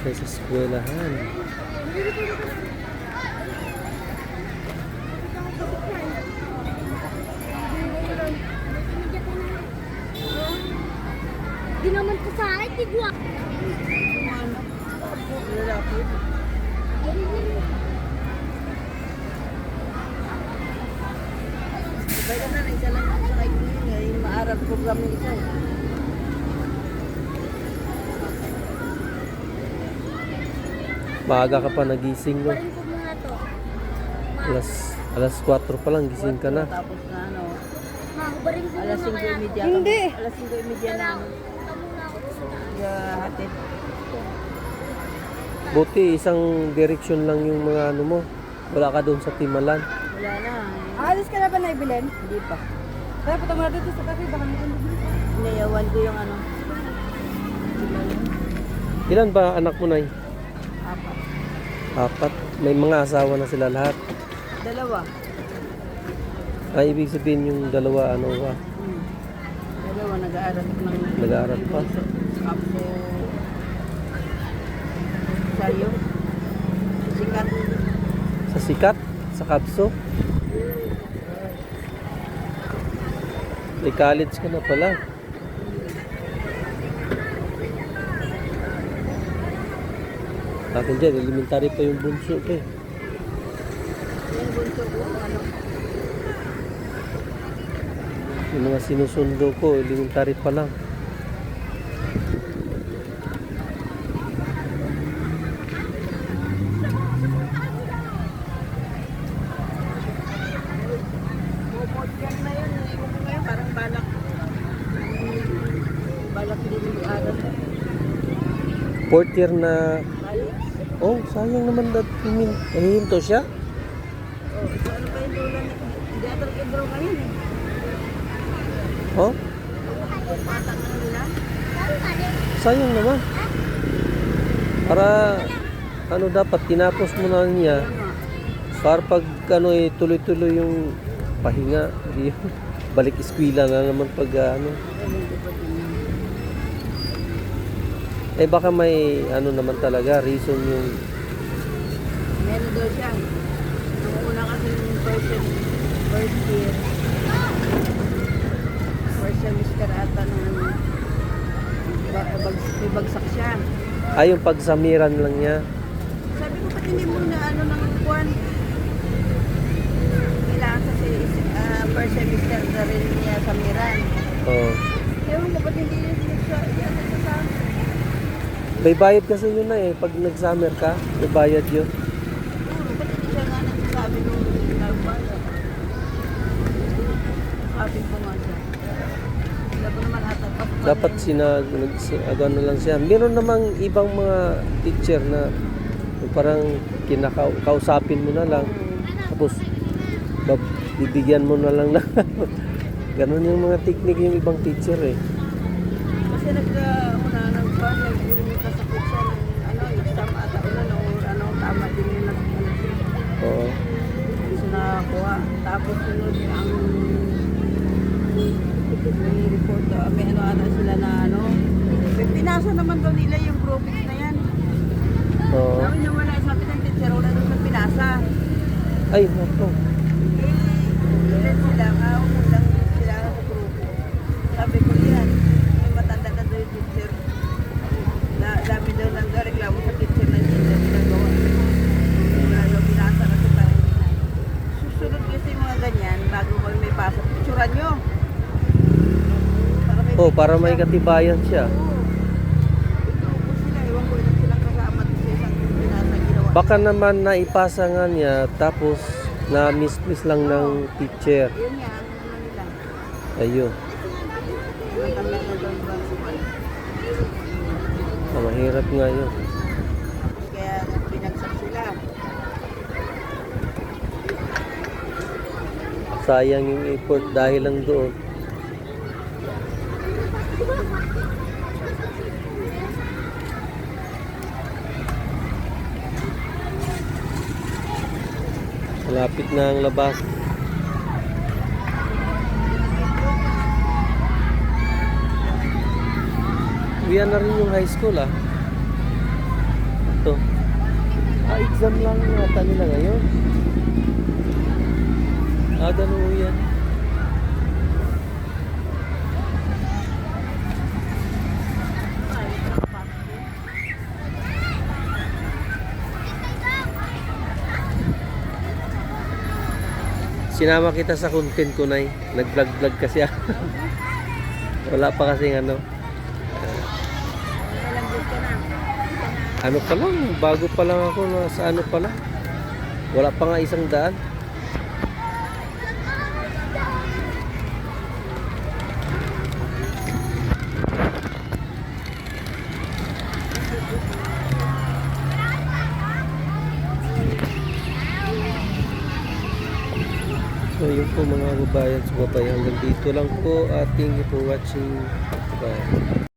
tayo sa eskwelahan. Di naman ko sa akin, tigwa. Kaya na, isa lang yung sa kayo yung maaral program yung isa. Maaga ka pa nagising, no? Barin ko muna to. Alas 4 pa lang, gising ka na. Tapos na ano, Ma, barin ko alas muna kaya 5:30. to. Hindi. Alas 5:30 na ano. Punta muna ako sa taas. Hatid. Buti, isang direksyon lang yung mga ano mo. Wala ka doon sa Timalan. Wala na. Alis ka na ba na ibilin? Hindi pa. Kaya punta mo na dito sa cafe, baka meron dito. Inayawan ko yung ano. Ilan ba anak mo, Nay? Apat. 4. May mga asawa na sila lahat. Dalawa. Ay, ibig sabihin yung dalawa, ano ba? Dalawa nag-aaral ng Nag-aaral pa? Kapso. Sayo. Sikat. Sa Sikat? Sa Kapso? May college ka na pala. Akin dyan, elementary pa yung bunso ko eh. Yung bunso ko, ano. Yung mga sinusundo ko, elementary pa lang. Yan na yun. Iwan ko ngayon, parang balak. Balak din yung aral. 4th year na... Balik. Oh, sayang naman dat nahihinto siya. Oh, so ano pa yung lola ni... Hindi ata nag-enroll ngayon eh. Oh, Patang na nila. sayang naman. Para ano dapat tinapos mo na niya para pag ano eh tuloy-tuloy yung pahinga, hindi balik eskwela na naman pag ano. Eh baka may ano naman talaga reason yung Meron daw siya. Nung una kasi yung first year. First semester ata nung may bagsak siya. ay yung pagsamiran lang niya. Sabi ko, ba't hindi mo na ano ng kuwan? Kailangan kasi first semester na rin niya sa Miran. Oh. Ewan ko, ba't hindi yun sa May bayad kasi yun na eh pag nag-summer ka, may bayad yun. ba't hindi siya nga nagsasabi nung nagbayad? Sabi ko nga siya. Wala ko naman ata pa. Dapat ano lang siya. Meron namang ibang mga teacher na parang kinakausapin mo na lang. Tapos bibigyan mo na lang na. Ganon yung mga technique yung ibang teacher eh. Kasi nagkauna ng kuwan, nagkasakit siya ng ano, exam ata ulan o ano, tama din yung Oo. hindi siya nakakuha. Tapos sunod ang may report, may ano ata sila na ano. Pinasa naman daw nila yung groupings na yan. Oo. Sabi na wala, sabi ng teacher, wala daw sa pinasa. Ay, nako. Ilan sila, umulang sila sa grupo. Sabi ko yan, may matanda na daw yung teacher. Dami daw nang reklamo sa teacher na hindi daw ginagawa. Wala daw pinasa kasi parang susunod kasi mga ganyan, bago kayo may pasok, picturean nyo. Oh, para may katibayan siya. Grupo sila, ewan ko ilan silang kasama sa isang pinasa ginawa. Baka naman naipasa nga niya tapos na miss lang ng teacher. Yun nga, ang ano nila. Ayun. Matanda na daw yung principal. Mahirap nga yun. Kaya pinagsak sila. Sayang yung effort dahil lang doon. Malapit na ang labas. Uwian na rin yung high school ah. to? Exam lang yata nila ngayon. Ganun yan. Sinama kita sa content ko, Nay. Nag-vlog kasi ako. Wala pa kasing ano. Ilang years ka na? Ano pa lang, bago pa lang ako sa ano pa lang. Wala pa nga 100. So yun po mga kababayan, hanggang dito lang po. Thank you for watching. Bye.